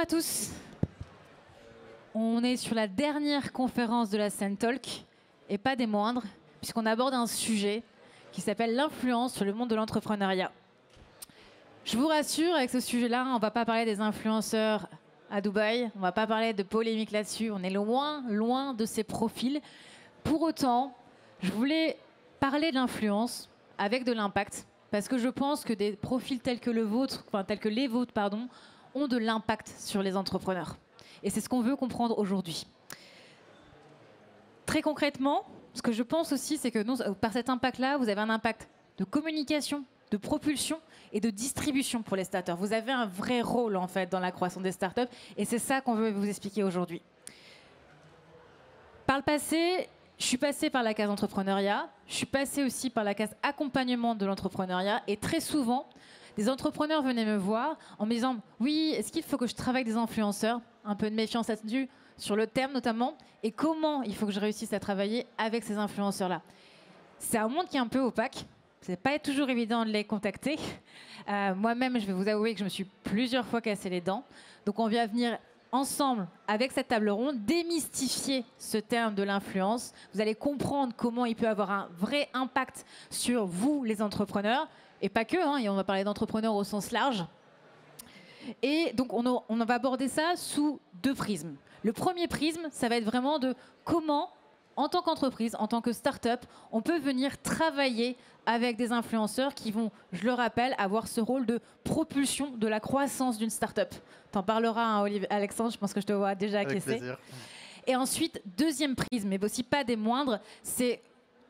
à tous. On est sur la dernière conférence de la Scène Talk, et pas des moindres, puisqu'on aborde un sujet qui s'appelle l'influence sur le monde de l'entrepreneuriat. Je vous rassure, avec ce sujet-là, on ne va pas parler des influenceurs à Dubaï, on ne va pas parler de polémique là-dessus, on est loin, loin de ces profils. Pour autant, je voulais parler de l'influence avec de l'impact, parce que je pense que des profils tels que les vôtres, ont de l'impact sur les entrepreneurs. Et c'est ce qu'on veut comprendre aujourd'hui. Très concrètement, ce que je pense aussi, c'est que par cet impact-là, vous avez un impact de communication, de propulsion et de distribution pour les startups. Vous avez un vrai rôle en fait dans la croissance des startups, et c'est ça qu'on veut vous expliquer aujourd'hui. Par le passé, je suis passée par la case entrepreneuriat, je suis passée aussi par la case accompagnement de l'entrepreneuriat, et très souvent, des entrepreneurs venaient me voir en me disant « Oui, est-ce qu'il faut que je travaille avec des influenceurs ?» Un peu de méfiance là-dessus, sur le terme notamment, et comment il faut que je réussisse à travailler avec ces influenceurs-là. C'est un monde qui est un peu opaque, c'est pas toujours évident de les contacter. Moi-même, je vais vous avouer que je me suis plusieurs fois cassé les dents. Donc on vient venir ensemble, avec cette table ronde, démystifier ce terme de l'influence. Vous allez comprendre comment il peut avoir un vrai impact sur vous, les entrepreneurs, et pas que, hein, et on va parler d'entrepreneurs au sens large. Et donc, on va aborder ça sous deux prismes. Le premier prisme, ça va être vraiment de comment, en tant qu'entreprise, en tant que start-up, on peut venir travailler avec des influenceurs qui vont, je le rappelle, avoir ce rôle de propulsion de la croissance d'une start-up. T'en parleras, hein, Alexandre, je pense que je te vois déjà acquiescer. Avec plaisir. Et ensuite, deuxième prisme, mais aussi pas des moindres, c'est...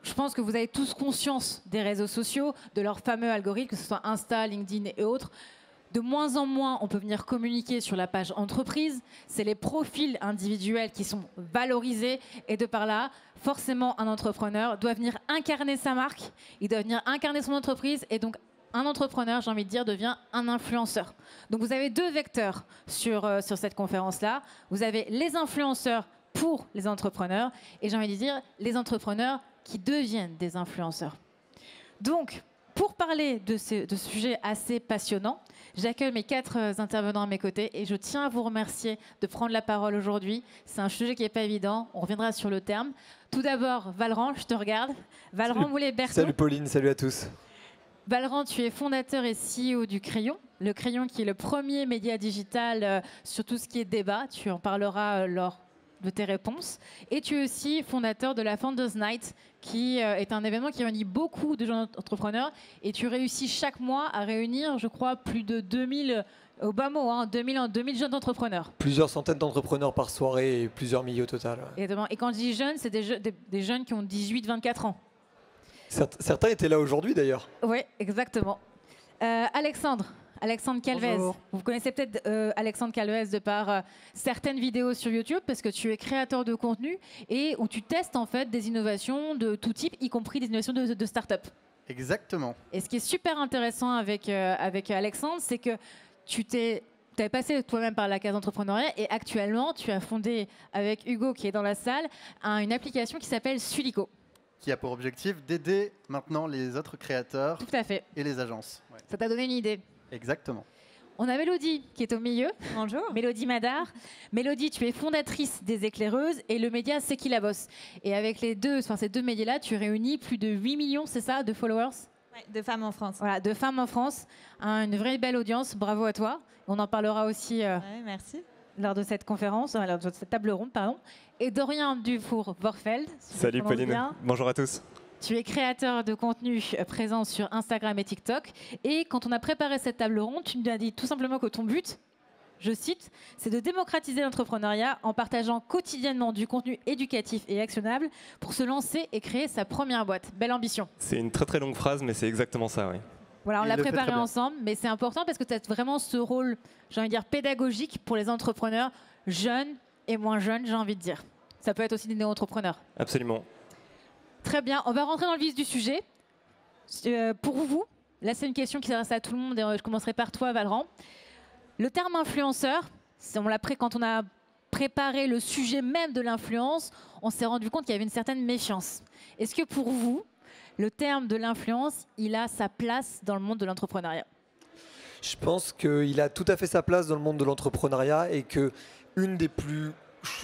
Je pense que vous avez tous conscience des réseaux sociaux, de leurs fameux algorithmes, que ce soit Insta, LinkedIn et autres. De moins en moins, on peut venir communiquer sur la page entreprise. C'est les profils individuels qui sont valorisés. Et de par là, forcément, un entrepreneur doit venir incarner sa marque. Il doit venir incarner son entreprise. Et donc, un entrepreneur, j'ai envie de dire, devient un influenceur. Donc, vous avez deux vecteurs sur cette conférence-là. Vous avez les influenceurs pour les entrepreneurs. Et j'ai envie de dire, les entrepreneurs qui deviennent des influenceurs. Donc, pour parler de ce sujet assez passionnant, j'accueille mes 4 intervenants à mes côtés et je tiens à vous remercier de prendre la parole aujourd'hui. C'est un sujet qui n'est pas évident, on reviendra sur le terme. Tout d'abord, Valran, je te regarde. Valran Moulet-Berthaud. Salut Pauline, salut à tous. Valran, tu es fondateur et CEO du Crayon. Le Crayon qui est le premier média digital sur tout ce qui est débat. Tu en parleras lors de tes réponses. Et tu es aussi fondateur de la Founders Night, qui est un événement qui réunit beaucoup de jeunes entrepreneurs. Et tu réussis chaque mois à réunir, je crois, plus de 2000, au bas mot, hein, 2000 jeunes entrepreneurs. Plusieurs centaines d'entrepreneurs par soirée et plusieurs milliers au total. Ouais. Et quand je dis jeunes, c'est des jeunes qui ont 18-24 ans. Certains étaient là aujourd'hui d'ailleurs. Oui, exactement. Alexandre Calvez. Bonjour. Vous connaissez peut-être Alexandre Calvez de par certaines vidéos sur YouTube, parce que tu es créateur de contenu et où tu testes en fait des innovations de tout type, y compris des innovations de start-up. Exactement. Et ce qui est super intéressant avec Alexandre, c'est que tu avais passé toi-même par la case entrepreneuriat et actuellement, tu as fondé avec Hugo, qui est dans la salle, une application qui s'appelle Sulico. Qui a pour objectif d'aider maintenant les autres créateurs Tout à fait. et les agences. Ouais. Ça t'a donné une idée. Exactement. On a Mélodie qui est au milieu. Bonjour. Mélodie Madar. Mélodie, tu es fondatrice des Éclaireuses et le média C'est qui la bosse. Et avec ces deux médias-là, tu réunis plus de 8 millions, c'est ça, de followers? Ouais, de femmes en France. Voilà, de femmes en France. Une vraie belle audience. Bravo à toi. On en parlera aussi Ouais, merci. lors de cette conférence, lors de cette table ronde, pardon. Et Dorian Dufour-Vorfeld. Si Salut je prononce Pauline, bien. bonjour à tous. Tu es créateur de contenu présent sur Instagram et TikTok. Et quand on a préparé cette table ronde, tu nous as dit tout simplement que ton but, je cite, c'est de démocratiser l'entrepreneuriat en partageant quotidiennement du contenu éducatif et actionnable pour se lancer et créer sa première boîte. Belle ambition. C'est une très très longue phrase, mais c'est exactement ça, oui. Voilà, on Il l'a le fait préparé très bien. ensemble, mais c'est important parce que tu as vraiment ce rôle, j'ai envie de dire, pédagogique pour les entrepreneurs jeunes et moins jeunes, j'ai envie de dire. Ça peut être aussi des néo-entrepreneurs. Absolument. Très bien, on va rentrer dans le vif du sujet. Pour vous, là c'est une question qui s'adresse à tout le monde et je commencerai par toi Valran. Le terme influenceur, quand on a préparé le sujet même de l'influence, on s'est rendu compte qu'il y avait une certaine méfiance. Est-ce que pour vous, le terme de l'influence, il a sa place dans le monde de l'entrepreneuriat? Je pense qu'il a tout à fait sa place dans le monde de l'entrepreneuriat et que une des plus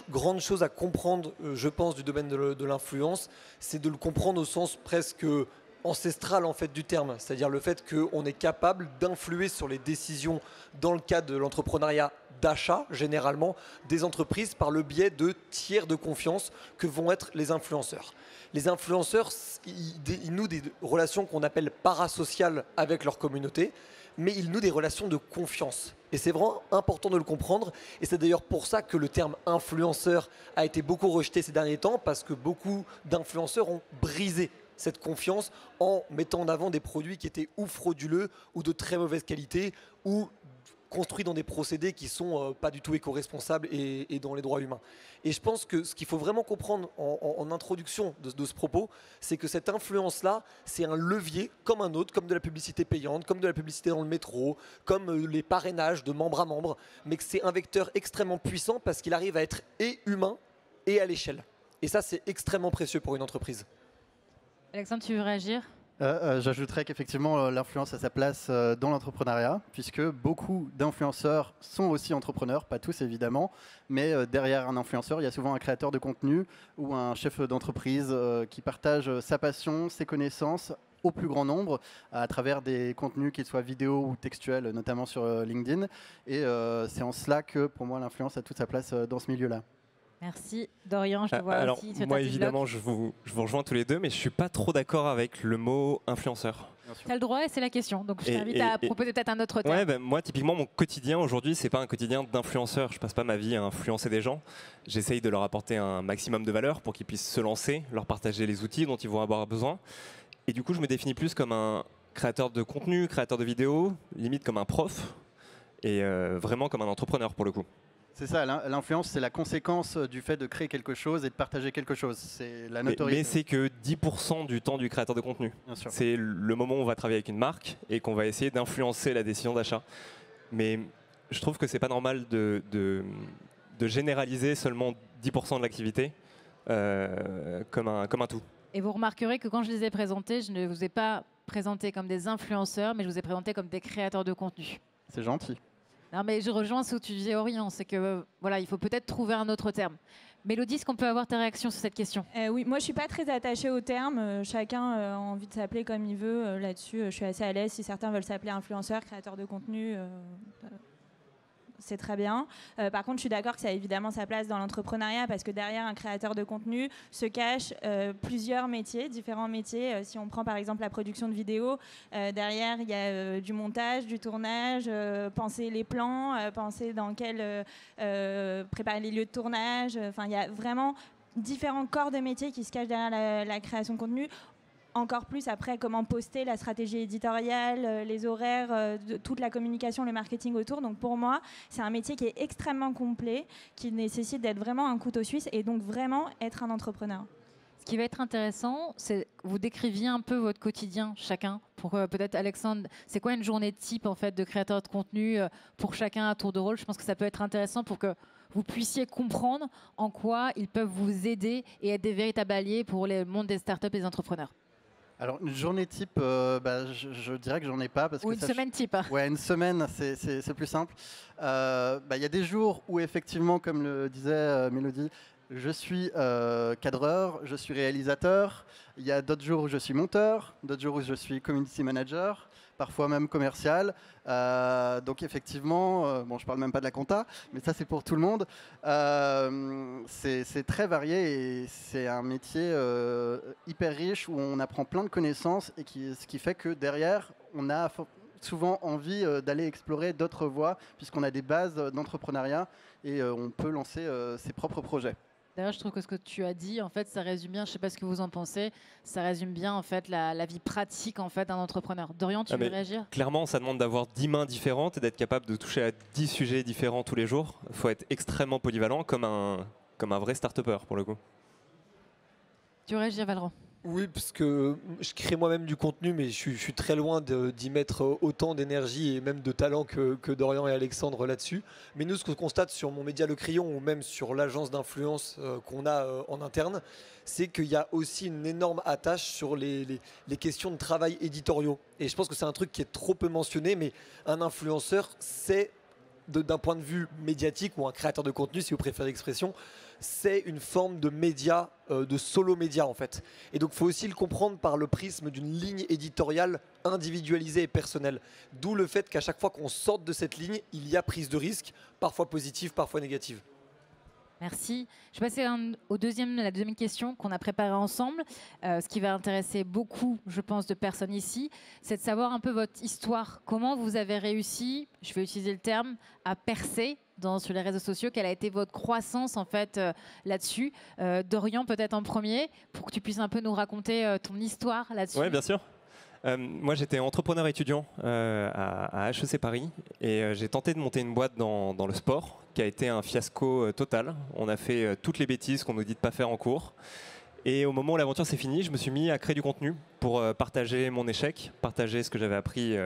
grandes choses à comprendre, je pense, du domaine de l'influence, c'est de le comprendre au sens presque ancestral en fait du terme, c'est-à-dire le fait qu'on est capable d'influer sur les décisions dans le cadre de l'entrepreneuriat d'achat, généralement, des entreprises par le biais de tiers de confiance que vont être les influenceurs. Les influenceurs, ils nouent des relations qu'on appelle parasociales avec leur communauté, mais ils nouent des relations de confiance. Et c'est vraiment important de le comprendre. Et c'est d'ailleurs pour ça que le terme influenceur a été beaucoup rejeté ces derniers temps, parce que beaucoup d'influenceurs ont brisé cette confiance en mettant en avant des produits qui étaient ou frauduleux ou de très mauvaise qualité ou construits dans des procédés qui ne sont pas du tout éco-responsables et dans les droits humains. Et je pense que ce qu'il faut vraiment comprendre en introduction de ce propos, c'est que cette influence-là, c'est un levier comme un autre, comme de la publicité payante, comme de la publicité dans le métro, comme les parrainages de membre à membre, mais que c'est un vecteur extrêmement puissant parce qu'il arrive à être et humain et à l'échelle. Et ça, c'est extrêmement précieux pour une entreprise. Alexandre, tu veux réagir? J'ajouterais qu'effectivement, l'influence a sa place dans l'entrepreneuriat, puisque beaucoup d'influenceurs sont aussi entrepreneurs, pas tous évidemment, mais derrière un influenceur, il y a souvent un créateur de contenu ou un chef d'entreprise qui partage sa passion, ses connaissances au plus grand nombre à travers des contenus, qu'ils soient vidéo ou textuels, notamment sur LinkedIn. Et c'est en cela que, pour moi, l'influence a toute sa place dans ce milieu-là. Merci. Dorian, je te vois Alors, aussi. moi, évidemment, je vous rejoins tous les deux, mais je ne suis pas trop d'accord avec le mot influenceur. Tu as le droit et c'est la question. Donc, je t'invite à proposer peut-être un autre terme. Ouais, moi, typiquement, mon quotidien aujourd'hui, c'est pas un quotidien d'influenceur. Je passe pas ma vie à influencer des gens. J'essaye de leur apporter un maximum de valeur pour qu'ils puissent se lancer, leur partager les outils dont ils vont avoir besoin. Et du coup, je me définis plus comme un créateur de contenu, créateur de vidéos, limite comme un prof, et vraiment comme un entrepreneur pour le coup. C'est ça, l'influence, c'est la conséquence du fait de créer quelque chose et de partager quelque chose. C'est la notoriété. Mais c'est que 10% du temps du créateur de contenu. C'est le moment où on va travailler avec une marque et qu'on va essayer d'influencer la décision d'achat. Mais je trouve que c'est pas normal de généraliser seulement 10% de l'activité comme un tout. Et vous remarquerez que quand je les ai présentés, je ne vous ai pas présentés comme des influenceurs, mais je vous ai présentés comme des créateurs de contenu. C'est gentil. Non, mais je rejoins ce que tu disais, Orient, c'est que voilà, il faut peut-être trouver un autre terme. Mélodie, est-ce qu'on peut avoir ta réaction sur cette question? Oui, moi je suis pas très attachée au terme. Chacun a envie de s'appeler comme il veut. Là-dessus, je suis assez à l'aise. Si certains veulent s'appeler influenceur, créateur de contenu, c'est très bien. Par contre, je suis d'accord que ça a évidemment sa place dans l'entrepreneuriat parce que derrière un créateur de contenu se cachent plusieurs métiers, différents métiers. Si on prend par exemple la production de vidéos, derrière il y a du montage, du tournage, penser les plans, penser dans quel préparer les lieux de tournage. Enfin, il y a vraiment différents corps de métiers qui se cachent derrière la création de contenu. Encore plus après comment poster, la stratégie éditoriale, les horaires, toute la communication, le marketing autour. Donc pour moi, c'est un métier qui est extrêmement complet, qui nécessite d'être vraiment un couteau suisse et donc vraiment être un entrepreneur. Ce qui va être intéressant, c'est que vous décriviez un peu votre quotidien chacun. Pour peut-être Alexandre, c'est quoi une journée type en fait de créateur de contenu pour chacun à tour de rôle? Je pense que ça peut être intéressant pour que vous puissiez comprendre en quoi ils peuvent vous aider et être des véritables alliés pour le monde des startups et des entrepreneurs. Alors, une journée type, je dirais que j'en ai pas. Parce ou que une semaine type. Ouais, une semaine, c'est plus simple. Y a des jours où, effectivement, comme le disait Mélodie, je suis cadreur, je suis réalisateur. Il y a d'autres jours où je suis monteur, d'autres jours où je suis community manager, parfois même commercial. Donc effectivement, bon, je parle même pas de la compta, mais ça c'est pour tout le monde. C'est très varié et c'est un métier hyper riche où on apprend plein de connaissances et ce qui fait que derrière, on a souvent envie d'aller explorer d'autres voies puisqu'on a des bases d'entrepreneuriat et on peut lancer ses propres projets. D'ailleurs, je trouve que ce que tu as dit, en fait, ça résume bien, je ne sais pas ce que vous en pensez, ça résume bien en fait, la vie pratique en fait, d'un entrepreneur. Dorian, tu veux réagir? Clairement, ça demande d'avoir 10 mains différentes et d'être capable de toucher à 10 sujets différents tous les jours. Il faut être extrêmement polyvalent comme un vrai start-upper pour le coup. Tu veux réagir, Valran? Oui, parce que je crée moi-même du contenu, mais je suis très loin d'y mettre autant d'énergie et même de talent que Dorian et Alexandre là-dessus. Mais nous, ce qu'on constate sur mon média Le Crayon ou même sur l'agence d'influence qu'on a en interne, c'est qu'il y a aussi une énorme attache sur les questions de travail éditoriaux. Et je pense que c'est un truc qui est trop peu mentionné, mais un influenceur, c'est d'un point de vue médiatique ou un créateur de contenu, si vous préférez l'expression, c'est une forme de média, de solo média en fait. Et donc il faut aussi le comprendre par le prisme d'une ligne éditoriale individualisée et personnelle. D'où le fait qu'à chaque fois qu'on sorte de cette ligne, il y a prise de risque, parfois positive, parfois négative. Merci. Je vais passer la deuxième question qu'on a préparée ensemble. Ce qui va intéresser beaucoup, je pense, de personnes ici, c'est de savoir un peu votre histoire. Comment vous avez réussi, je vais utiliser le terme, à percer sur les réseaux sociaux. Quelle a été votre croissance en fait là-dessus? Dorian, peut-être en premier, pour que tu puisses un peu nous raconter ton histoire là-dessus. Oui, bien sûr. Moi, j'étais entrepreneur étudiant à HEC Paris et j'ai tenté de monter une boîte dans le sport qui a été un fiasco total. On a fait toutes les bêtises qu'on nous dit de ne pas faire en cours. Et au moment où l'aventure s'est finie, je me suis mis à créer du contenu pour partager mon échec, partager ce que j'avais appris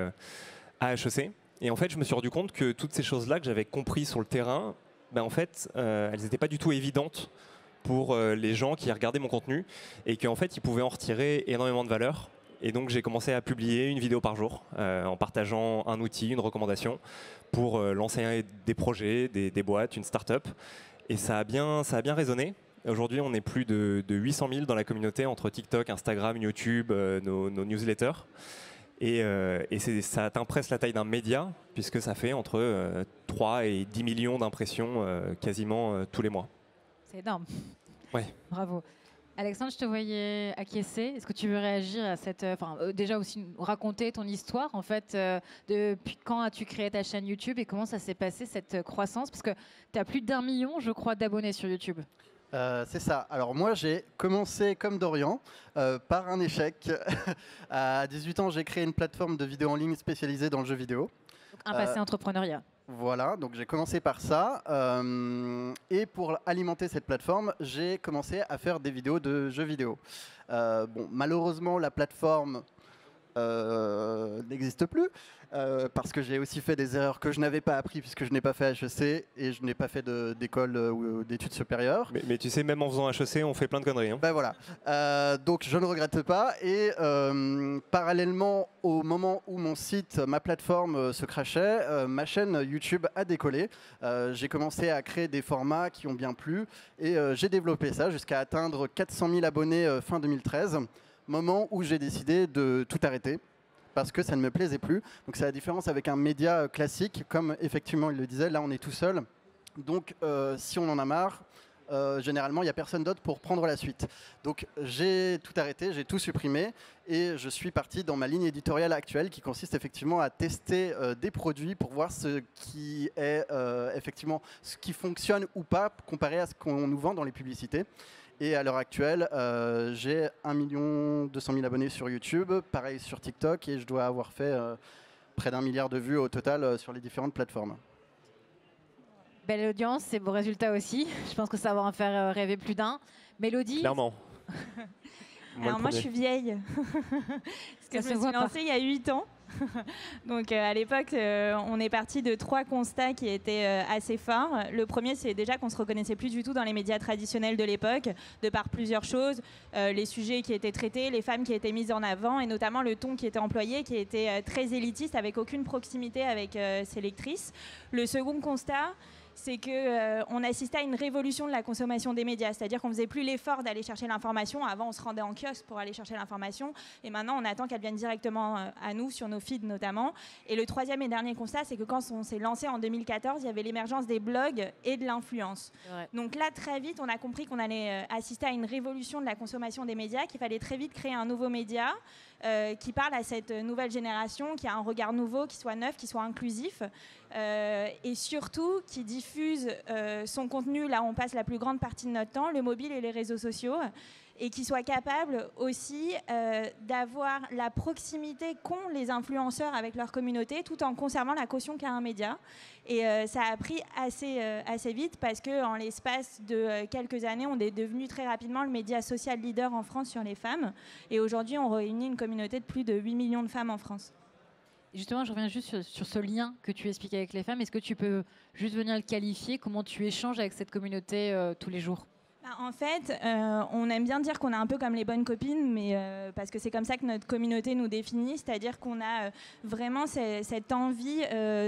à HEC. Et en fait, je me suis rendu compte que toutes ces choses-là que j'avais compris sur le terrain, en fait, elles n'étaient pas du tout évidentes pour les gens qui regardaient mon contenu et qu'en fait, ils pouvaient en retirer énormément de valeur. Et donc j'ai commencé à publier une vidéo par jour en partageant un outil, une recommandation pour lancer des projets, des boîtes, une start-up. Et ça a bien résonné. Aujourd'hui, on est plus de 800 000 dans la communauté entre TikTok, Instagram, YouTube, nos newsletters. Et ça atteint presque la taille d'un média puisque ça fait entre 3 et 10 millions d'impressions quasiment tous les mois. C'est énorme. Ouais. Bravo. Alexandre, je te voyais acquiescer. Est-ce que tu veux réagir à cette... déjà aussi raconter ton histoire, en fait, depuis quand as-tu créé ta chaîne YouTube et comment ça s'est passé, cette croissance? Parce que tu as plus d'1 million, je crois, d'abonnés sur YouTube. C'est ça. Alors moi, j'ai commencé comme Dorian, par un échec. À 18 ans, j'ai créé une plateforme de vidéo en ligne spécialisée dans le jeu vidéo. Donc, un passé entrepreneuriat. Voilà, donc j'ai commencé par ça. Et pour alimenter cette plateforme, j'ai commencé à faire des vidéos de jeux vidéo. Malheureusement, la plateforme n'existe plus. Parce que j'ai aussi fait des erreurs que je n'avais pas appris puisque je n'ai pas fait HEC et je n'ai pas fait d'école ou d'études supérieures. Mais tu sais, même en faisant HEC, on fait plein de conneries. Hein. Ben voilà. Donc je ne regrette pas. Et parallèlement au moment où mon site, ma plateforme se crashait, ma chaîne YouTube a décollé. J'ai commencé à créer des formats qui ont bien plu et j'ai développé ça jusqu'à atteindre 400 000 abonnés fin 2013, moment où j'ai décidé de tout arrêter. Parce que ça ne me plaisait plus. Donc c'est la différence avec un média classique, comme effectivement il le disait, là on est tout seul. Donc si on en a marre, généralement il n'y a personne d'autre pour prendre la suite. Donc j'ai tout arrêté, j'ai tout supprimé et je suis parti dans ma ligne éditoriale actuelle qui consiste effectivement à tester des produits pour voir ce qui est effectivement ce qui fonctionne ou pas comparé à ce qu'on nous vend dans les publicités. Et à l'heure actuelle, j'ai 1 200 000 abonnés sur YouTube, pareil sur TikTok, et je dois avoir fait près d'1 milliard de vues au total sur les différentes plateformes. Belle audience et beaux résultats aussi. Je pense que ça va en faire rêver plus d'un. Mélodie? Clairement. Alors moi je suis vieille, parce que je me suis lancée il y a 8 ans. Donc à l'époque, on est parti de 3 constats qui étaient assez forts. Le premier, c'est déjà qu'on se reconnaissait plus du tout dans les médias traditionnels de l'époque, de par plusieurs choses, les sujets qui étaient traités, les femmes qui étaient mises en avant, et notamment le ton qui était employé, qui était très élitiste, avec aucune proximité avec ses lectrices. Le second constat, c'est qu'on assistait à une révolution de la consommation des médias, c'est-à-dire qu'on ne faisait plus l'effort d'aller chercher l'information. Avant, on se rendait en kiosque pour aller chercher l'information, et maintenant, on attend qu'elle vienne directement à nous, sur nos feeds notamment. Et le troisième et dernier constat, c'est que quand on s'est lancé en 2014, il y avait l'émergence des blogs et de l'influence. Donc là, très vite, on a compris qu'on allait assister à une révolution de la consommation des médias, qu'il fallait très vite créer un nouveau média qui parle à cette nouvelle génération, qui a un regard nouveau, qui soit neuf, qui soit inclusif. et surtout qui diffuse son contenu là où on passe la plus grande partie de notre temps, le mobile et les réseaux sociaux, et qui soit capable aussi d'avoir la proximité qu'ont les influenceurs avec leur communauté tout en conservant la caution qu'a un média. Et ça a pris assez vite parce qu'en l'espace de quelques années, on est devenu très rapidement le média social leader en France sur les femmes. Et aujourd'hui, on réunit une communauté de plus de 8 millions de femmes en France. Justement, je reviens juste sur ce lien que tu expliques avec les femmes. Est-ce que tu peux juste venir le qualifier? Comment tu échanges avec cette communauté tous les jours? En fait, on aime bien dire qu'on est un peu comme les bonnes copines, mais parce que c'est comme ça que notre communauté nous définit, c'est-à-dire qu'on a vraiment cette envie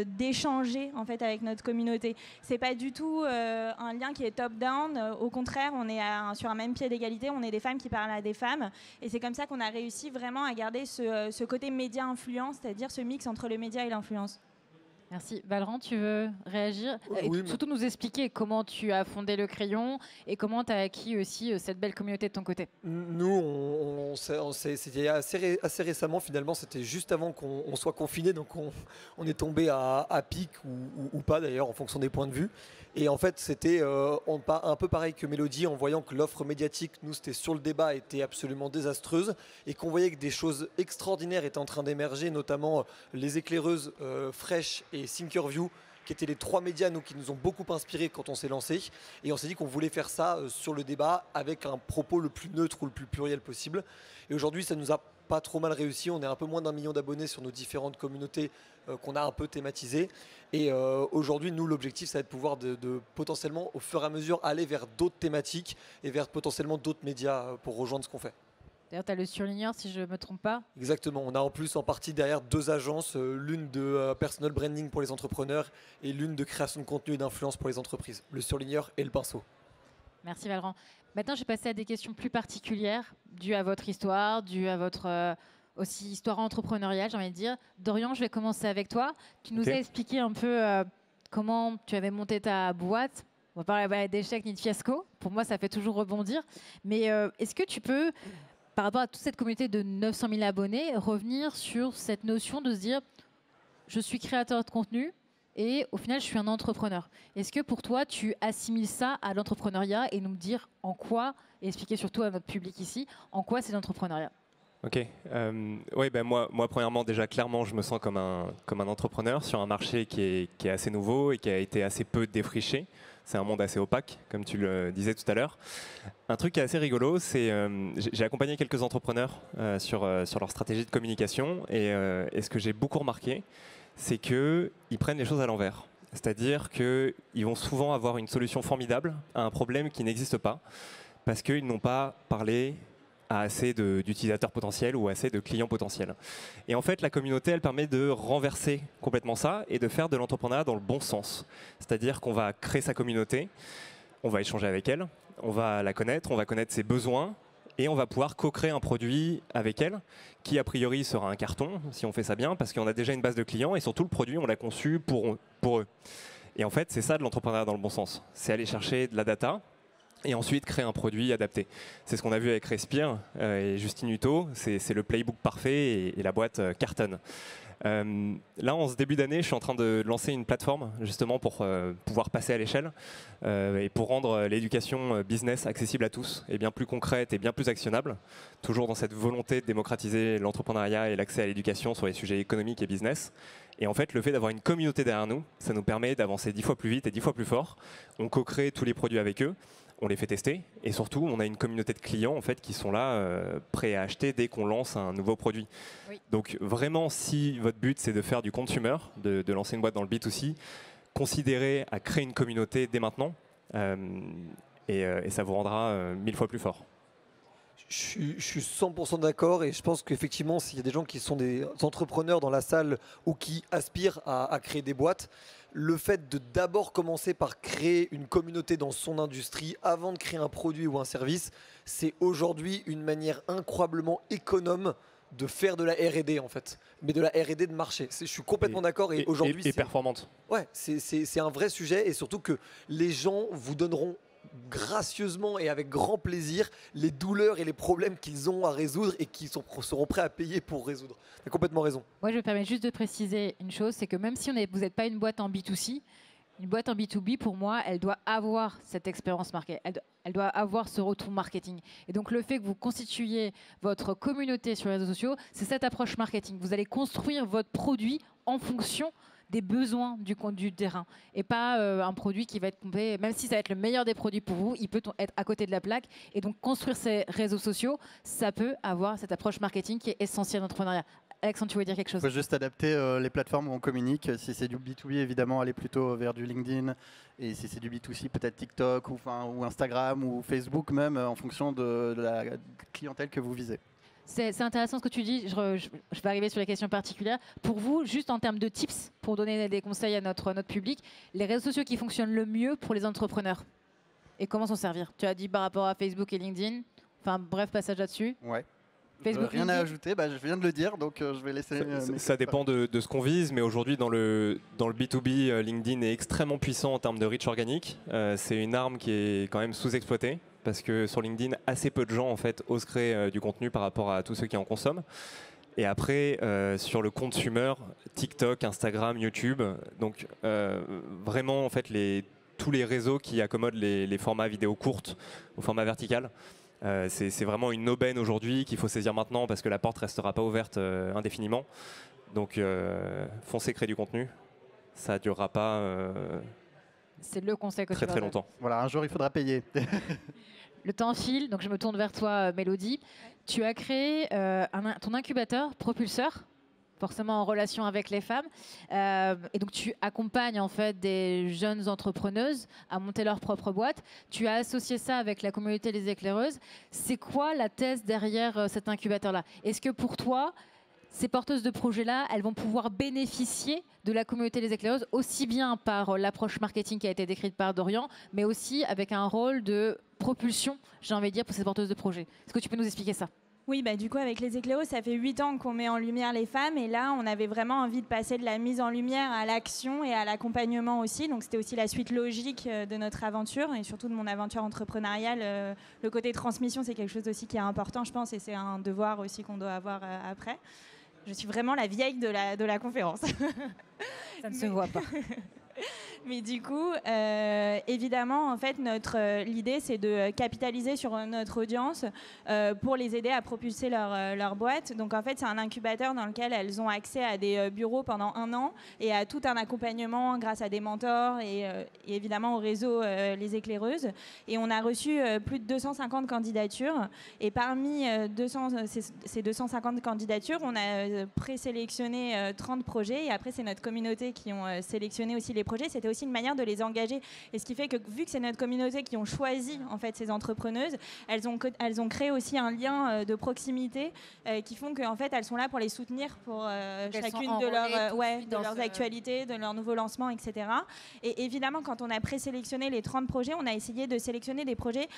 d'échanger en fait avec notre communauté. C'est pas du tout un lien qui est top-down. Au contraire, on est sur un même pied d'égalité. On est des femmes qui parlent à des femmes, et c'est comme ça qu'on a réussi vraiment à garder ce côté média-influence, c'est-à-dire ce mix entre le média et l'influence. Merci. Valran, tu veux réagir? Oui, et surtout nous expliquer comment tu as fondé le Crayon et comment tu as acquis aussi cette belle communauté de ton côté. Nous, c'était assez récemment, finalement, c'était juste avant qu'on soit confiné, donc on est tombé à pic ou pas d'ailleurs, en fonction des points de vue. Et en fait, c'était un peu pareil que Mélodie, en voyant que l'offre médiatique, nous, c'était sur le débat, était absolument désastreuse, et qu'on voyait que des choses extraordinaires étaient en train d'émerger, notamment les éclaireuses Fresh et Thinkerview, qui étaient les 3 médias qui nous ont beaucoup inspirés quand on s'est lancé. Et on s'est dit qu'on voulait faire ça sur le débat avec un propos le plus neutre ou le plus pluriel possible. Et aujourd'hui, ça nous a pas trop mal réussi. On est un peu moins d'1 million d'abonnés sur nos différentes communautés qu'on a un peu thématisées. Et aujourd'hui, nous, l'objectif, ça va être de pouvoir de potentiellement, au fur et à mesure, aller vers d'autres thématiques et vers potentiellement d'autres médias pour rejoindre ce qu'on fait. D'ailleurs, tu as le surligneur, si je ne me trompe pas. Exactement. On a en plus en partie derrière 2 agences, l'une de personal branding pour les entrepreneurs et l'une de création de contenu et d'influence pour les entreprises. Le surligneur et le pinceau. Merci Valran. Maintenant, je vais passer à des questions plus particulières, dues à votre histoire, dues à votre aussi histoire entrepreneuriale, j'ai envie de dire. Dorian, je vais commencer avec toi. Tu nous as expliqué un peu comment tu avais monté ta boîte. On va parler d'échecs ni de fiasco. Pour moi, ça fait toujours rebondir. Mais est-ce que tu peux, par rapport à toute cette communauté de 900 000 abonnés, revenir sur cette notion de se dire je suis créateur de contenu et au final je suis un entrepreneur. Est-ce que pour toi tu assimiles ça à l'entrepreneuriat et nous dire en quoi, et expliquer surtout à notre public ici, en quoi c'est l'entrepreneuriat? Ok. Oui, moi, premièrement, déjà, clairement, je me sens comme un entrepreneur sur un marché qui est assez nouveau et qui a été assez peu défriché. C'est un monde assez opaque, comme tu le disais tout à l'heure. Un truc qui est assez rigolo, c'est j'ai accompagné quelques entrepreneurs sur leur stratégie de communication et ce que j'ai beaucoup remarqué, c'est qu'ils prennent les choses à l'envers. C'est-à-dire qu'ils vont souvent avoir une solution formidable à un problème qui n'existe pas parce qu'ils n'ont pas parlé à assez d'utilisateurs potentiels ou assez de clients potentiels. Et en fait, la communauté, elle permet de renverser complètement ça et de faire de l'entrepreneuriat dans le bon sens. C'est-à-dire qu'on va créer sa communauté, on va échanger avec elle, on va la connaître, on va connaître ses besoins et on va pouvoir co-créer un produit avec elle qui, a priori, sera un carton, si on fait ça bien, parce qu'on a déjà une base de clients et surtout, le produit, on l'a conçu pour eux. Et en fait, c'est ça de l'entrepreneuriat dans le bon sens. C'est aller chercher de la data, et ensuite créer un produit adapté. C'est ce qu'on a vu avec Respire et Justine Hutto, c'est le playbook parfait et la boîte cartonne. Là, en ce début d'année, je suis en train de lancer une plateforme justement pour pouvoir passer à l'échelle et pour rendre l'éducation business accessible à tous et bien plus concrète et bien plus actionnable, toujours dans cette volonté de démocratiser l'entrepreneuriat et l'accès à l'éducation sur les sujets économiques et business. Et en fait, le fait d'avoir une communauté derrière nous, ça nous permet d'avancer 10 fois plus vite et 10 fois plus fort. On co-crée tous les produits avec eux. On les fait tester et surtout on a une communauté de clients en fait qui sont là prêts à acheter dès qu'on lance un nouveau produit. Oui. Donc vraiment, si votre but c'est de faire du consumer, de lancer une boîte dans le B2C, considérez à créer une communauté dès maintenant et ça vous rendra 1000 fois plus fort. Je suis 100% d'accord et je pense qu'effectivement s'il y a des gens qui sont des entrepreneurs dans la salle ou qui aspirent à créer des boîtes, le fait de d'abord commencer par créer une communauté dans son industrie avant de créer un produit ou un service, c'est aujourd'hui une manière incroyablement économe de faire de la R&D en fait, mais de la R&D de marché. Je suis complètement d'accord et aujourd'hui et performante. Ouais, c'est un vrai sujet et surtout que les gens vous donneront gracieusement et avec grand plaisir les douleurs et les problèmes qu'ils ont à résoudre et qu'ils seront prêts à payer pour résoudre. Tu as complètement raison. Moi, je me permets juste de préciser une chose, c'est que même si vous n'êtes pas une boîte en B2C, une boîte en B2B, pour moi, elle doit avoir cette expérience marquée. Elle doit avoir ce retour marketing. Et donc, le fait que vous constituiez votre communauté sur les réseaux sociaux, c'est cette approche marketing. Vous allez construire votre produit en fonction des besoins du terrain et pas un produit qui va être complet, même si ça va être le meilleur des produits pour vous, il peut être à côté de la plaque. Et donc, construire ces réseaux sociaux, ça peut avoir cette approche marketing qui est essentielle dans l'entrepreneuriat. Alexandre, tu voulais dire quelque chose? Il faut juste adapter les plateformes où on communique. Si c'est du B2B, évidemment, aller plutôt vers du LinkedIn. Et si c'est du B2C, peut-être TikTok ou Instagram ou Facebook même, en fonction de la clientèle que vous visez. C'est intéressant ce que tu dis. Je vais arriver sur les questions particulières. Pour vous, juste en termes de tips, pour donner des conseils à notre public, les réseaux sociaux qui fonctionnent le mieux pour les entrepreneurs et comment s'en servir? Tu as dit par rapport à Facebook et LinkedIn. Enfin, bref, passage là-dessus. Ouais. Facebook, rien à ajouter, je viens de le dire, donc je vais laisser... Ça dépend de ce qu'on vise, mais aujourd'hui dans le B2B, LinkedIn est extrêmement puissant en termes de reach organique. C'est une arme qui est quand même sous-exploitée, parce que sur LinkedIn, assez peu de gens en fait, osent créer du contenu par rapport à tous ceux qui en consomment. Et après, sur le consumer, TikTok, Instagram, YouTube, donc vraiment en fait, tous les réseaux qui accommodent les formats vidéo courtes au format vertical. C'est vraiment une aubaine aujourd'hui qu'il faut saisir maintenant parce que la porte ne restera pas ouverte indéfiniment. Donc foncez créer du contenu, ça ne durera pas c'est le conseil que très longtemps. Voilà, un jour il faudra payer. Le temps file, donc je me tourne vers toi Mélodie. Tu as créé ton incubateur Propulseur, forcément en relation avec les femmes. Et donc, tu accompagnes en fait des jeunes entrepreneuses à monter leur propre boîte. Tu as associé ça avec la communauté des éclaireuses. C'est quoi la thèse derrière cet incubateur-là? Est-ce que pour toi, ces porteuses de projets-là, elles vont pouvoir bénéficier de la communauté des éclaireuses, aussi bien par l'approche marketing qui a été décrite par Dorian, mais aussi avec un rôle de propulsion, j'ai envie de dire, pour ces porteuses de projets? Est-ce que tu peux nous expliquer ça? Oui, du coup, avec les éclaireuses, ça fait 8 ans qu'on met en lumière les femmes. Et là, on avait vraiment envie de passer de la mise en lumière à l'action et à l'accompagnement aussi. Donc, c'était aussi la suite logique de notre aventure et surtout de mon aventure entrepreneuriale. Le côté transmission, c'est quelque chose aussi qui est important, je pense, et c'est un devoir aussi qu'on doit avoir après. Je suis vraiment la vieille de la conférence. Ça ne se voit pas. Mais du coup, évidemment, en fait, l'idée, c'est de capitaliser sur notre audience pour les aider à propulser leur boîte. Donc, en fait, c'est un incubateur dans lequel elles ont accès à des bureaux pendant 1 an et à tout un accompagnement grâce à des mentors et évidemment au réseau Les Éclaireuses. Et on a reçu plus de 250 candidatures. Et parmi ces 250 candidatures, on a présélectionné 30 projets. Et après, c'est notre communauté qui ont sélectionné aussi les projets. C'était aussi une manière de les engager. Et ce qui fait que, vu que c'est notre communauté qui ont choisi en fait ces entrepreneuses, elles ont créé aussi un lien de proximité qui font qu'en fait elles sont là pour les soutenir pour chacune de leurs actualités, de leurs nouveaux lancements, etc. Et évidemment, quand on a présélectionné les 30 projets, on a essayé de sélectionner des projets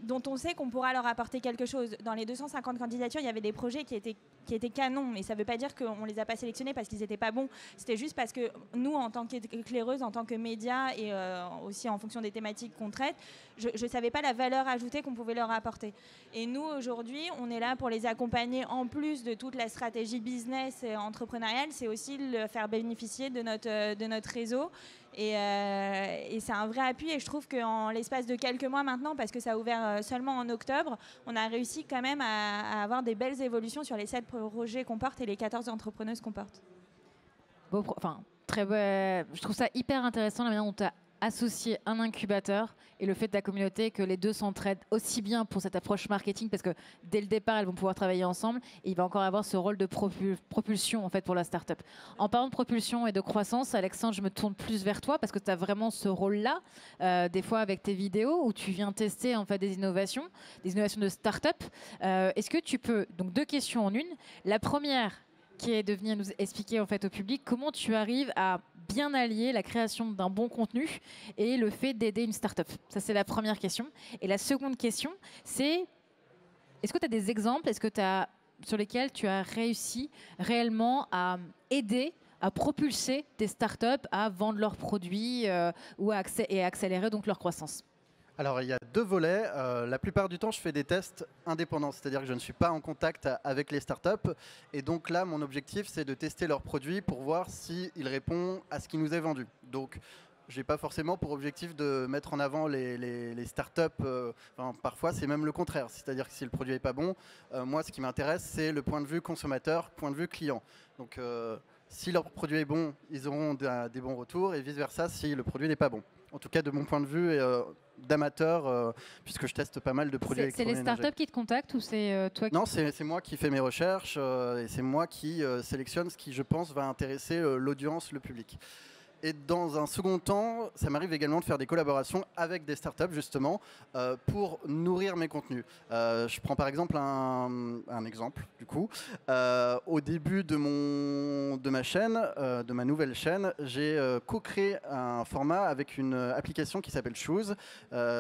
dont on sait qu'on pourra leur apporter quelque chose. Dans les 250 candidatures, il y avait des projets qui étaient canons, mais ça ne veut pas dire qu'on ne les a pas sélectionnés parce qu'ils n'étaient pas bons. C'était juste parce que nous, en tant qu'éclaireuses, en tant que médias et aussi en fonction des thématiques qu'on traite, je ne savais pas la valeur ajoutée qu'on pouvait leur apporter. Et nous, aujourd'hui, on est là pour les accompagner en plus de toute la stratégie business et entrepreneuriale. C'est aussi le faire bénéficier de notre réseau. Et c'est un vrai appui et je trouve qu'en l'espace de quelques mois maintenant, parce que ça a ouvert seulement en octobre, on a réussi quand même à avoir des belles évolutions sur les 7 projets qu'on porte et les 14 entrepreneuses qu'on porte. Je trouve ça hyper intéressant la manière dont tu as associé un incubateur et le fait de la communauté, que les deux s'entraident aussi bien pour cette approche marketing, parce que dès le départ, elles vont pouvoir travailler ensemble et il va encore avoir ce rôle de propulsion en fait, pour la start-up. En parlant de propulsion et de croissance, Alexandre, je me tourne plus vers toi parce que tu as vraiment ce rôle-là, des fois avec tes vidéos où tu viens tester en fait, des innovations de start-up. Est-ce que tu peux, donc 2 questions en une. La première, qui est de venir nous expliquer en fait, au public comment tu arrives à bien allier la création d'un bon contenu et le fait d'aider une start-up. Ça, c'est la première question. Et la seconde question, c'est est-ce que tu as des exemples sur lesquels tu as réussi réellement à aider à propulser des startups à vendre leurs produits ou et accélérer donc leur croissance? Alors, il y a deux volets. La plupart du temps, je fais des tests indépendants, c'est-à-dire que je ne suis pas en contact avec les startups. Et donc là, mon objectif, c'est de tester leurs produits pour voir s'ils répondent à ce qui nous est vendu. Donc, je n'ai pas forcément pour objectif de mettre en avant les startups. Parfois, c'est même le contraire. C'est-à-dire que si le produit n'est pas bon, moi, ce qui m'intéresse, c'est le point de vue consommateur, point de vue client. Donc, si leur produit est bon, ils auront des bons retours et vice-versa si le produit n'est pas bon. En tout cas, de mon point de vue d'amateur, puisque je teste pas mal de produits électroménagers. C'est les startups qui te contactent ou c'est toi qui... Non, c'est moi qui fais mes recherches et c'est moi qui sélectionne ce qui, je pense, va intéresser l'audience, le public. Et dans un second temps, ça m'arrive également de faire des collaborations avec des startups justement pour nourrir mes contenus. Je prends par exemple un exemple du coup. Au début de ma chaîne, de ma nouvelle chaîne, j'ai co-créé un format avec une application qui s'appelle Shoes.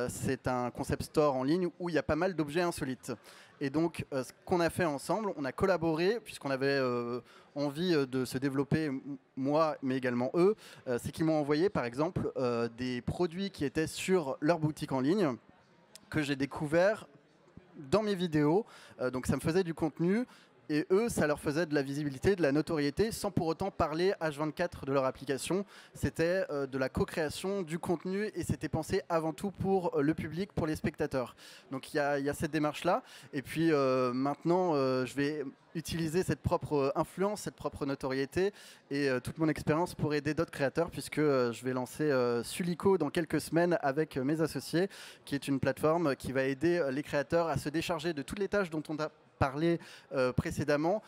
C'est un concept store en ligne où il y a pas mal d'objets insolites. Et donc, ce qu'on a fait ensemble, on a collaboré, puisqu'on avait envie de se développer, moi, mais également eux, c'est qu'ils m'ont envoyé, par exemple, des produits qui étaient sur leur boutique en ligne, que j'ai découvert dans mes vidéos. Donc, ça me faisait du contenu. Et eux, ça leur faisait de la visibilité, de la notoriété, sans pour autant parler H24 de leur application. C'était de la co-création du contenu et c'était pensé avant tout pour le public, pour les spectateurs. Donc il y a cette démarche-là. Et puis maintenant, je vais utiliser cette propre influence, cette propre notoriété et toute mon expérience pour aider d'autres créateurs, puisque je vais lancer Sulico dans quelques semaines avec mes associés, qui est une plateforme qui va aider les créateurs à se décharger de toutes les tâches dont on a parlé précédemment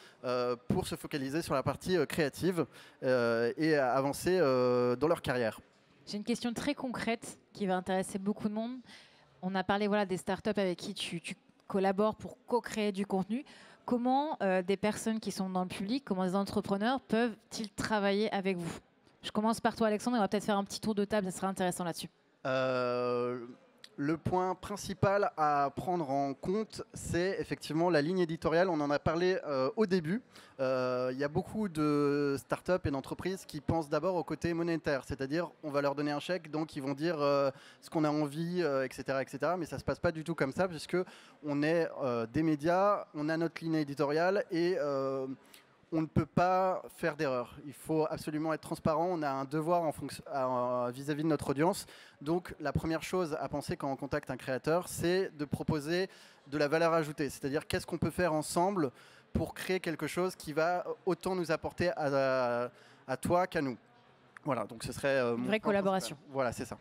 pour se focaliser sur la partie créative et à avancer dans leur carrière. J'ai une question très concrète qui va intéresser beaucoup de monde. On a parlé des startups avec qui tu collabores pour co-créer du contenu. Comment des personnes qui sont dans le public, comment des entrepreneurs peuvent-ils travailler avec vous? Je commence par toi, Alexandre, et on va peut-être faire un petit tour de table, ça sera intéressant là-dessus. Le point principal à prendre en compte, c'est effectivement la ligne éditoriale. On en a parlé au début. Il y a beaucoup de startups et d'entreprises qui pensent d'abord au côté monétaire, c'est-à-dire on va leur donner un chèque, donc ils vont dire ce qu'on a envie, etc., etc. Mais ça ne se passe pas du tout comme ça, puisque on est des médias, on a notre ligne éditoriale et on ne peut pas faire d'erreur. Il faut absolument être transparent. On a un devoir vis-à-vis de notre audience. Donc, la première chose à penser quand on contacte un créateur, c'est de proposer de la valeur ajoutée. C'est-à-dire, qu'est-ce qu'on peut faire ensemble pour créer quelque chose qui va autant nous apporter à toi qu'à nous. Voilà, donc ce serait une vraie collaboration. Voilà, c'est ça.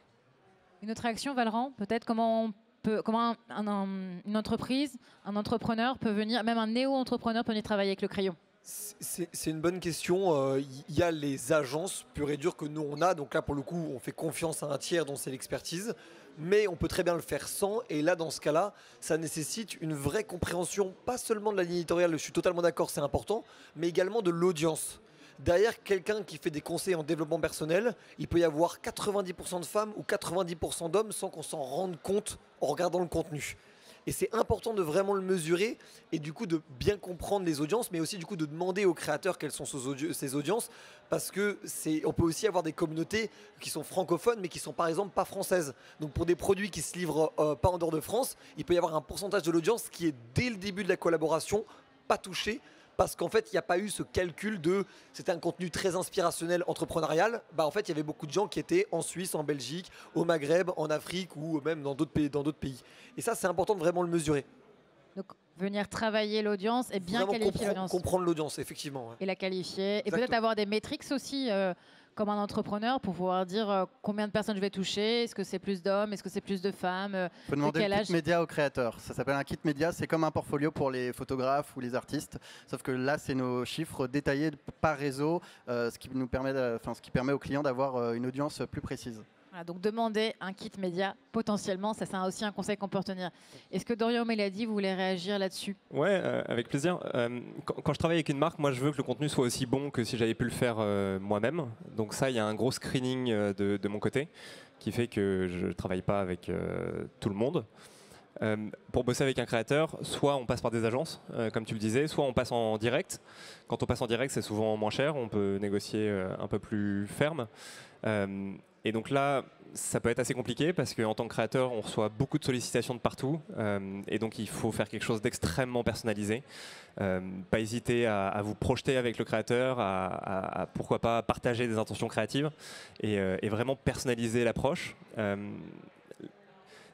Une autre action, Valran, peut-être comment une entreprise, un entrepreneur peut venir, même un néo-entrepreneur peut venir travailler avec le crayon? C'est une bonne question. Il y a les agences pure et dure que nous on a. Donc là pour le coup on fait confiance à un tiers dont c'est l'expertise. Mais on peut très bien le faire sans. Et là dans ce cas-là, ça nécessite une vraie compréhension, pas seulement de la ligne éditoriale, je suis totalement d'accord, c'est important, mais également de l'audience. Derrière quelqu'un qui fait des conseils en développement personnel, il peut y avoir 90% de femmes ou 90% d'hommes sans qu'on s'en rende compte en regardant le contenu. Et c'est important de vraiment le mesurer et du coup de bien comprendre les audiences, mais aussi du coup de demander aux créateurs quelles sont ces audiences, parce que on peut aussi avoir des communautés qui sont francophones, mais qui sont par exemple pas françaises. Donc pour des produits qui se livrent pas en dehors de France, il peut y avoir un pourcentage de l'audience qui est dès le début de la collaboration pas touché. Parce qu'en fait, il n'y a pas eu ce calcul de c'était un contenu très inspirationnel entrepreneurial. En fait, il y avait beaucoup de gens qui étaient en Suisse, en Belgique, au Maghreb, en Afrique ou même dans d'autres pays. Et ça, c'est important de vraiment le mesurer. Donc, venir travailler l'audience et bien vraiment qualifier l'audience. Comprendre l'audience, effectivement. Ouais. Et la qualifier. Exactement. Et peut-être avoir des métriques aussi, comme un entrepreneur, pour pouvoir dire combien de personnes je vais toucher, est-ce que c'est plus d'hommes, est-ce que c'est plus de femmes, il faut demander le kit média aux créateurs. Ça s'appelle un kit média, c'est comme un portfolio pour les photographes ou les artistes. Sauf que là, c'est nos chiffres détaillés par réseau, ce qui permet aux clients d'avoir une audience plus précise. Voilà, donc demander un kit média potentiellement, ça c'est aussi un conseil qu'on peut retenir. Est-ce que Dorian Méladi, vous voulez réagir là-dessus? Ouais, avec plaisir. Quand je travaille avec une marque, moi je veux que le contenu soit aussi bon que si j'avais pu le faire moi-même. Donc ça, il y a un gros screening de mon côté qui fait que je ne travaille pas avec tout le monde. Pour bosser avec un créateur, soit on passe par des agences, comme tu le disais, soit on passe en direct. Quand on passe en direct, c'est souvent moins cher, on peut négocier un peu plus ferme. Et donc là, ça peut être assez compliqué parce qu'en tant que créateur, on reçoit beaucoup de sollicitations de partout. Et donc il faut faire quelque chose d'extrêmement personnalisé. Pas hésiter à vous projeter avec le créateur, à pourquoi pas partager des intentions créatives et vraiment personnaliser l'approche.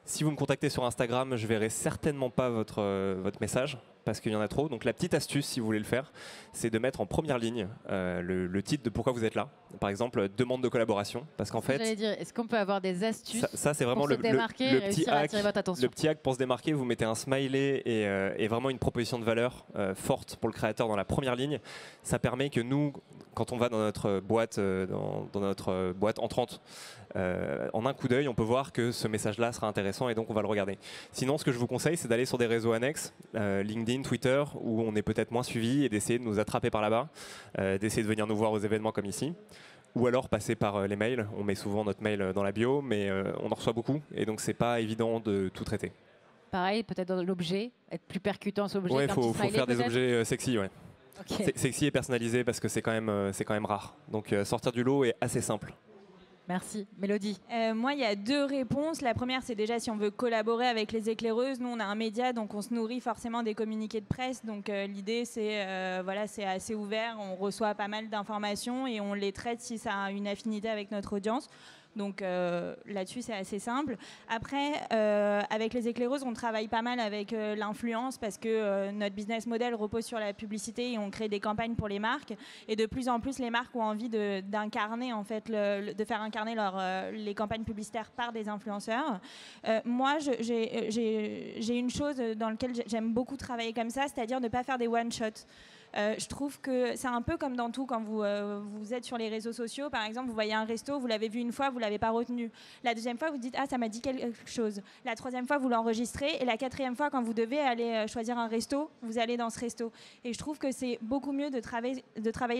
Si vous me contactez sur Instagram, je verrai certainement pas votre message parce qu'il y en a trop. Donc la petite astuce, si vous voulez le faire, c'est de mettre en première ligne le titre de pourquoi vous êtes là. Par exemple, demande de collaboration. Parce qu'en fait, j'allais dire, est-ce qu'on peut avoir des astuces ça c'est vraiment pour se démarquer et réussir à attirer votre attention. Le petit hack pour se démarquer, vous mettez un smiley et vraiment une proposition de valeur forte pour le créateur dans la première ligne. Ça permet que nous, quand on va dans notre boîte, entrante, en un coup d'œil, on peut voir que ce message-là sera intéressant et donc on va le regarder. Sinon, ce que je vous conseille, c'est d'aller sur des réseaux annexes, LinkedIn, Twitter, où on est peut-être moins suivi et d'essayer de nous attraper par là-bas, d'essayer de venir nous voir aux événements comme ici. Ou alors passer par les mails. On met souvent notre mail dans la bio, mais on en reçoit beaucoup et donc c'est pas évident de tout traiter. Pareil, peut-être dans l'objet, être plus percutant sur l'objet. Ouais, il faut faire des objets sexy, ouais. Okay. Sexy et personnalisé parce que c'est quand même rare. Donc sortir du lot est assez simple. Merci. Mélodie. Moi, il y a deux réponses. La première, c'est déjà si on veut collaborer avec les éclaireuses. Nous, on a un média, donc on se nourrit forcément des communiqués de presse. Donc l'idée, c'est c'est assez ouvert. On reçoit pas mal d'informations et on les traite si ça a une affinité avec notre audience. Donc là-dessus, c'est assez simple. Après, avec les éclaireuses, on travaille pas mal avec l'influence parce que notre business model repose sur la publicité et on crée des campagnes pour les marques. Et de plus en plus, les marques ont envie d'incarner, en fait, de faire incarner les campagnes publicitaires par des influenceurs. Moi, j'ai une chose dans laquelle j'aime beaucoup travailler comme ça, c'est-à-dire ne pas faire des one-shots. Je trouve que c'est un peu comme dans tout, quand vous êtes sur les réseaux sociaux, par exemple, vous voyez un resto, vous l'avez vu une fois, vous ne l'avez pas retenu. La deuxième fois, vous dites « Ah, ça m'a dit quelque chose ». La troisième fois, vous l'enregistrez. Et la quatrième fois, quand vous devez aller choisir un resto, vous allez dans ce resto. Et je trouve que c'est beaucoup mieux de travailler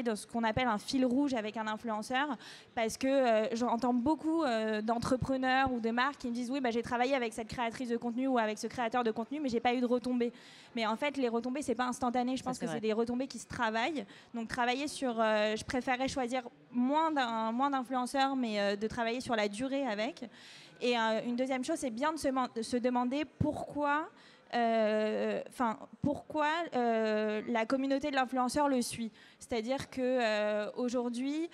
dans ce qu'on appelle un fil rouge avec un influenceur, parce que j'entends beaucoup d'entrepreneurs ou de marques qui me disent « Oui, j'ai travaillé avec cette créatrice de contenu ou avec ce créateur de contenu, mais je n'ai pas eu de retombées ». Mais en fait, les retombées, ce n'est pas instantané. Je pense que c'est des retombées qui se travaillent. Donc travailler sur, je préférais choisir moins d'influenceurs, mais de travailler sur la durée avec. Et une deuxième chose, c'est bien de se demander pourquoi la communauté de l'influenceur le suit. C'est-à-dire que aujourd'hui,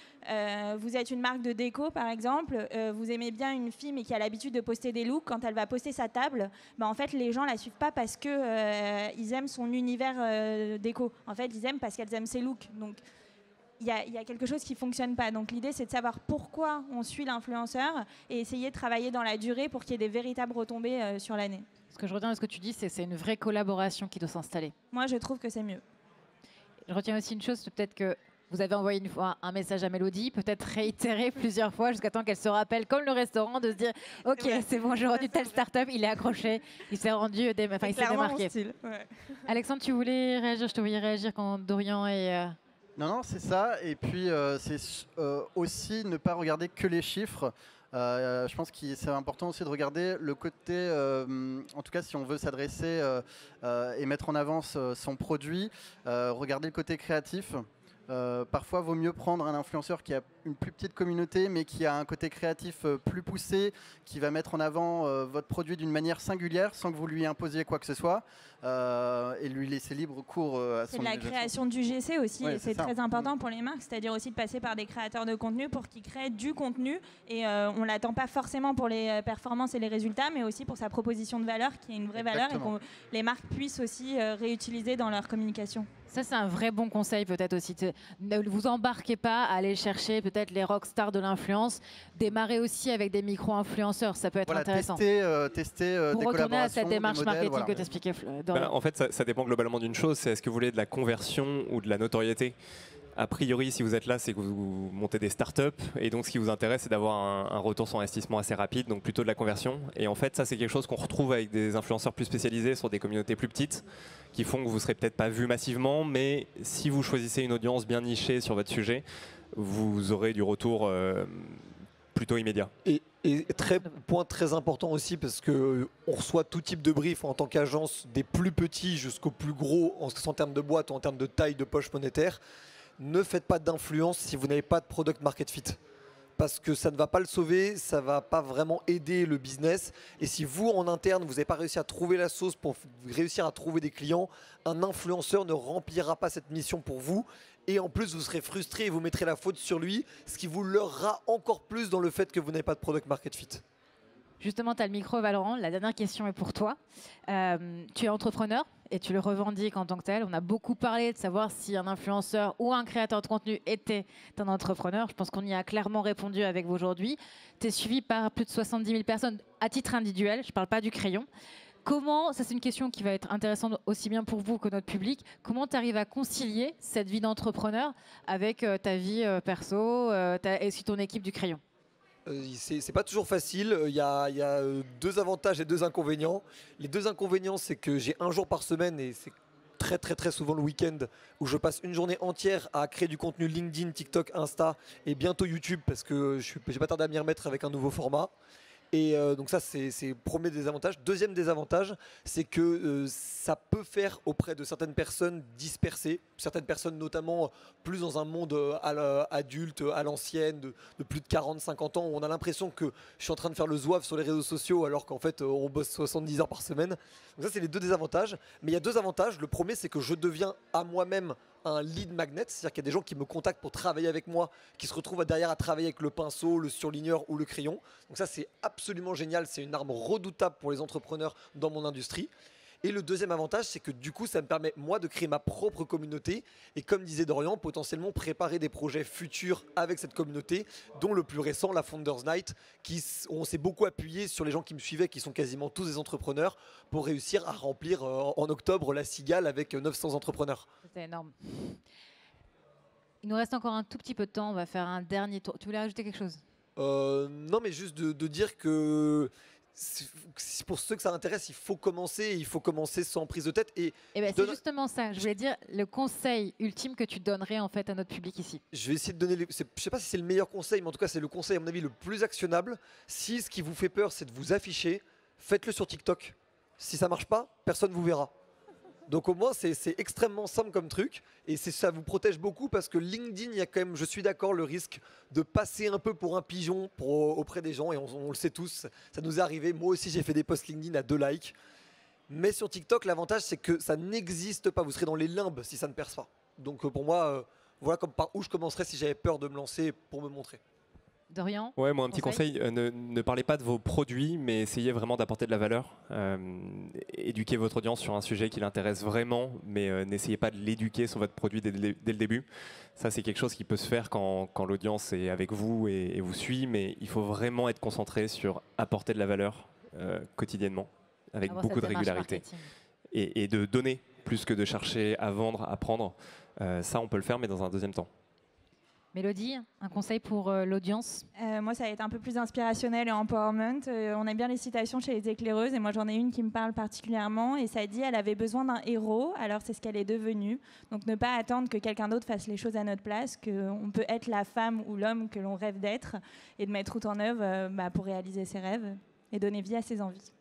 vous êtes une marque de déco, par exemple, vous aimez bien une fille mais qui a l'habitude de poster des looks. Quand elle va poster sa table, en fait, les gens la suivent pas parce que ils aiment son univers déco. En fait, ils aiment parce qu'elles aiment ses looks. Donc il y a quelque chose qui ne fonctionne pas. Donc l'idée, c'est de savoir pourquoi on suit l'influenceur et essayer de travailler dans la durée pour qu'il y ait des véritables retombées sur l'année. Ce que je retiens de ce que tu dis, c'est une vraie collaboration qui doit s'installer. Moi, je trouve que c'est mieux. Je retiens aussi une chose, c'est peut-être que vous avez envoyé une fois un message à Mélodie, peut-être réitéré plusieurs fois jusqu'à temps qu'elle se rappelle, comme le restaurant, de se dire « Ok, c'est bon, j'ai rendu telle start-up, il est accroché, il s'est rendu, il s'est démarqué. » Ouais. Alexandre, tu voulais réagir? Je te voyais réagir quand Dorian et... Non, c'est ça. Et puis, c'est aussi ne pas regarder que les chiffres. Je pense que c'est important aussi de regarder le côté, en tout cas si on veut s'adresser et mettre en avant son produit, regarder le côté créatif. Parfois, il vaut mieux prendre un influenceur qui a une plus petite communauté, mais qui a un côté créatif plus poussé, qui va mettre en avant votre produit d'une manière singulière, sans que vous lui imposiez quoi que ce soit, et lui laisser libre cours à son... C'est de la création du GC aussi, ouais, et c'est très important pour les marques, c'est-à-dire aussi de passer par des créateurs de contenu pour qu'ils créent du contenu, et on ne l'attend pas forcément pour les performances et les résultats, mais aussi pour sa proposition de valeur, qui est une vraie valeur, et que les marques puissent aussi réutiliser dans leur communication. Ça, c'est un vrai bon conseil peut-être aussi. Ne vous embarquez pas à aller chercher peut-être les rockstars de l'influence. Démarrez aussi avec des micro-influenceurs, ça peut être intéressant. Tester pour des retourner à cette démarche modèles, marketing que tu expliquais. En fait, ça dépend globalement d'une chose, c'est est-ce que vous voulez de la conversion ou de la notoriété. A priori, si vous êtes là, c'est que vous montez des startups et donc ce qui vous intéresse, c'est d'avoir un retour sur investissement assez rapide, donc plutôt de la conversion. Et en fait, ça, c'est quelque chose qu'on retrouve avec des influenceurs plus spécialisés sur des communautés plus petites qui font que vous ne serez peut-être pas vu massivement, mais si vous choisissez une audience bien nichée sur votre sujet, vous aurez du retour plutôt immédiat. Et point très important aussi, parce qu'on reçoit tout type de brief en tant qu'agence, des plus petits jusqu'aux plus gros en termes de boîte ou en termes de taille de poche monétaire. Ne faites pas d'influence si vous n'avez pas de product market fit. Parce que ça ne va pas le sauver, ça ne va pas vraiment aider le business. Et si vous, en interne, vous n'avez pas réussi à trouver la sauce pour réussir à trouver des clients, un influenceur ne remplira pas cette mission pour vous. Et en plus, vous serez frustré et vous mettrez la faute sur lui, ce qui vous leurrera encore plus dans le fait que vous n'avez pas de product market fit. Justement, tu as le micro, Valorant. La dernière question est pour toi. Tu es entrepreneur et tu le revendiques en tant que tel. On a beaucoup parlé de savoir si un influenceur ou un créateur de contenu était un entrepreneur. Je pense qu'on y a clairement répondu avec vous aujourd'hui. Tu es suivi par plus de 70 000 personnes à titre individuel. Je ne parle pas du crayon. Comment, ça c'est une question qui va être intéressante aussi bien pour vous que notre public, comment tu arrives à concilier cette vie d'entrepreneur avec ta vie perso et aussi ton équipe du crayon? C'est pas toujours facile. Il y a deux avantages et deux inconvénients. Les deux inconvénients, c'est que j'ai un jour par semaine et c'est très souvent le week-end où je passe une journée entière à créer du contenu LinkedIn, TikTok, Insta et bientôt YouTube parce que j'ai pas tardé à m'y remettre avec un nouveau format. Et donc ça, c'est le premier désavantage. Deuxième désavantage, c'est que ça peut faire auprès de certaines personnes dispersées, certaines personnes notamment plus dans un monde adulte, à l'ancienne, de plus de 40-50 ans, où on a l'impression que je suis en train de faire le zouave sur les réseaux sociaux alors qu'en fait on bosse 70 heures par semaine. Donc ça, c'est les deux désavantages. Mais il y a deux avantages. Le premier, c'est que je deviens à moi-même un lead magnet, c'est-à-dire qu'il y a des gens qui me contactent pour travailler avec moi, qui se retrouvent derrière à travailler avec le pinceau, le surligneur ou le crayon. Donc ça, c'est absolument génial, c'est une arme redoutable pour les entrepreneurs dans mon industrie. Et le deuxième avantage, c'est que du coup, ça me permet, moi, de créer ma propre communauté. Et comme disait Dorian, potentiellement préparer des projets futurs avec cette communauté, dont le plus récent, la Founders Night, on s'est beaucoup appuyé sur les gens qui me suivaient, qui sont quasiment tous des entrepreneurs, pour réussir à remplir en octobre la Cigale avec 900 entrepreneurs. C'est énorme. Il nous reste encore un tout petit peu de temps, on va faire un dernier tour. Tu voulais rajouter quelque chose? Non, mais juste de dire que pour ceux que ça intéresse, il faut commencer sans prise de tête. Et ben, c'est justement ça. Je voulais dire le conseil ultime que tu donnerais en fait à notre public ici. Je vais essayer de donner. Je sais pas si c'est le meilleur conseil, mais en tout cas c'est le conseil à mon avis le plus actionnable. Si ce qui vous fait peur, c'est de vous afficher, faites-le sur TikTok. Si ça marche pas, personne vous verra. Donc au moins c'est extrêmement simple comme truc et ça vous protège beaucoup parce que LinkedIn, il y a quand même, je suis d'accord, le risque de passer un peu pour un pigeon auprès des gens et on le sait tous, ça nous est arrivé. Moi aussi j'ai fait des posts LinkedIn à 2 likes, mais sur TikTok l'avantage c'est que ça n'existe pas, vous serez dans les limbes si ça ne perce pas. Donc pour moi, voilà comme par où je commencerais si j'avais peur de me lancer pour me montrer. Dorian? Ouais, moi un petit conseil, ne parlez pas de vos produits, mais essayez vraiment d'apporter de la valeur. Éduquez votre audience sur un sujet qui l'intéresse vraiment, mais n'essayez pas de l'éduquer sur votre produit dès le début. Ça, c'est quelque chose qui peut se faire quand l'audience est avec vous et vous suit, mais il faut vraiment être concentré sur apporter de la valeur quotidiennement, avec beaucoup de régularité. Et de donner plus que de chercher à vendre, à prendre. Ça, on peut le faire, mais dans un deuxième temps. Mélodie, un conseil pour l'audience? Moi, ça va être un peu plus inspirationnel et empowerment. On aime bien les citations chez les éclaireuses et moi, j'en ai une qui me parle particulièrement et ça dit elle avait besoin d'un héros, alors c'est ce qu'elle est devenue. Donc ne pas attendre que quelqu'un d'autre fasse les choses à notre place, qu'on peut être la femme ou l'homme que l'on rêve d'être et de mettre tout en œuvre pour réaliser ses rêves et donner vie à ses envies.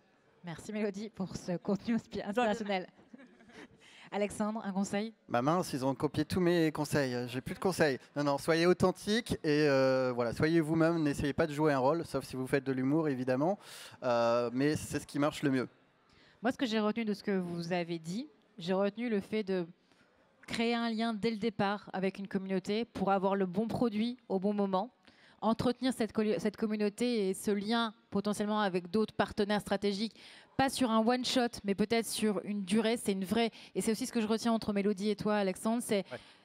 Merci Mélodie pour ce contenu inspirationnel. Alexandre, un conseil? Ma mince, ils ont copié tous mes conseils. J'ai plus de conseils. Non, soyez authentique et voilà, soyez vous-même. N'essayez pas de jouer un rôle, sauf si vous faites de l'humour, évidemment. Mais c'est ce qui marche le mieux. Moi, ce que j'ai retenu de ce que vous avez dit, j'ai retenu le fait de créer un lien dès le départ avec une communauté pour avoir le bon produit au bon moment, entretenir cette communauté et ce lien potentiellement avec d'autres partenaires stratégiques, pas sur un one shot, mais peut-être sur une durée. C'est une vraie, et c'est aussi ce que je retiens entre Mélodie et toi, Alexandre, c'est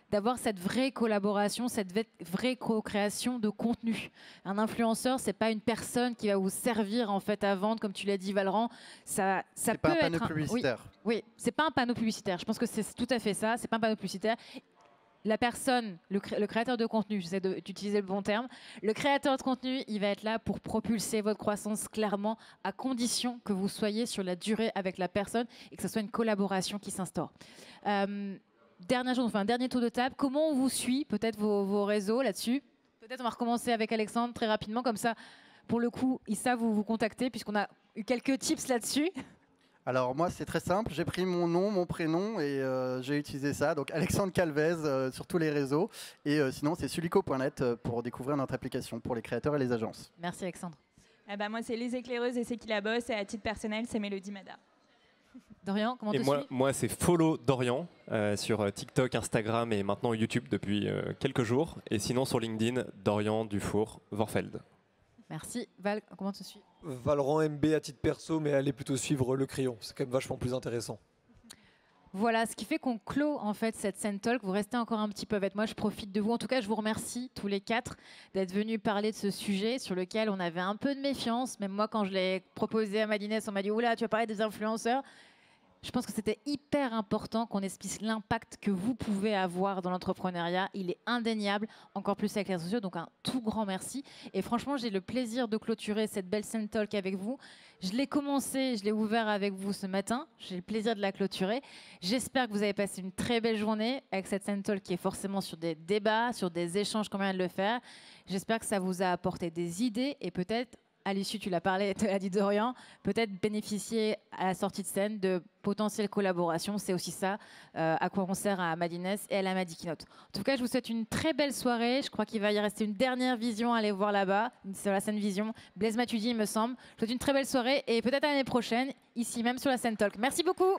d'avoir cette vraie collaboration, cette vraie co-création de contenu. Un influenceur, c'est pas une personne qui va vous servir en fait à vendre, comme tu l'as dit, Valorant. Ça peut pas un être panneau publicitaire. Oui, c'est pas un panneau publicitaire. Je pense que c'est tout à fait ça. C'est pas un panneau publicitaire. La personne, le créateur de contenu, j'essaie d'utiliser le bon terme, le créateur de contenu, il va être là pour propulser votre croissance clairement, à condition que vous soyez sur la durée avec la personne et que ce soit une collaboration qui s'instaure. Dernière chose, on fait un dernier tour de table. Comment on vous suit? Peut-être vos réseaux là-dessus? Peut-être on va recommencer avec Alexandre très rapidement, comme ça, pour le coup, ils savent vous contacter, puisqu'on a eu quelques tips là-dessus. Alors moi c'est très simple, j'ai pris mon nom, mon prénom et j'ai utilisé ça, donc Alexandre Calvez sur tous les réseaux. Et sinon c'est sulico.net pour découvrir notre application pour les créateurs et les agences. Merci Alexandre. Moi c'est Les Éclaireuses et c'est qui la bosse, et à titre personnel c'est Mélodie Mada. Dorian, comment Et te moi, suis moi c'est Follow Dorian sur TikTok, Instagram et maintenant YouTube depuis quelques jours. Et sinon sur LinkedIn, Dorian Dufour Vorfeld. Merci. Val, comment te suis Valorant MB à titre perso, mais allez plutôt suivre Le Crayon. C'est quand même vachement plus intéressant. Voilà, ce qui fait qu'on clôt en fait cette scène talk. Vous restez encore un petit peu avec moi, je profite de vous. En tout cas, je vous remercie tous les 4 d'être venus parler de ce sujet sur lequel on avait un peu de méfiance. Même moi, quand je l'ai proposé à Madinès, on m'a dit « Oula, tu vas parler des influenceurs ». Je pense que c'était hyper important qu'on explique l'impact que vous pouvez avoir dans l'entrepreneuriat. Il est indéniable, encore plus avec les réseaux sociaux. Donc un tout grand merci. Et franchement, j'ai le plaisir de clôturer cette belle scène talk avec vous. Je l'ai commencé, je l'ai ouvert avec vous ce matin. J'ai le plaisir de la clôturer. J'espère que vous avez passé une très belle journée avec cette scène talk qui est forcément sur des débats, sur des échanges comme on vient de le faire. J'espère que ça vous a apporté des idées et peut-être à l'issue, tu l'as parlé, tu l'as dit Dorian, peut-être bénéficier à la sortie de scène de potentielles collaborations. C'est aussi ça à quoi on sert à Madines et à la Madi Keynote. En tout cas, je vous souhaite une très belle soirée. Je crois qu'il va y rester une dernière vision à aller voir là-bas, sur la scène vision. Blaise Matuidi, il me semble. Je vous souhaite une très belle soirée et peut-être à l'année prochaine, ici même sur la scène Talk. Merci beaucoup.